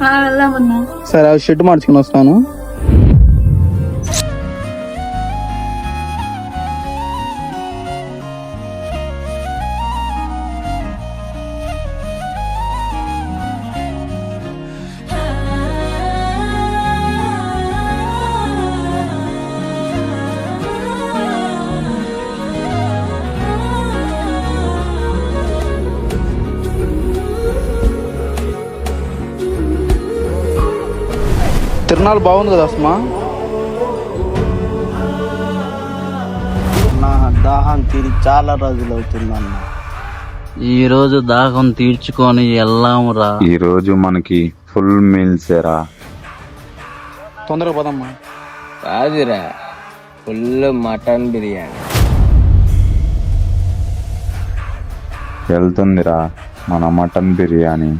వెళ్దామన్నా. సరే ఆ షర్ట్ మార్చుకుని వస్తాను. తిరునాళ్ళు బాగుంది కదా అస్మా? నా దాహం తీరి చాలా రోజులు అవుతుందన్న. ఈ రోజు దాహం తీర్చుకొని వెళ్ళామురా. ఈ రోజు మనకి ఫుల్ మీల్స్ రా. తొందరగా పోదమ్మా. కాదురా, ఫుల్ మటన్ బిర్యానీ. వెళ్తుందిరా మన మటన్ బిర్యానీ.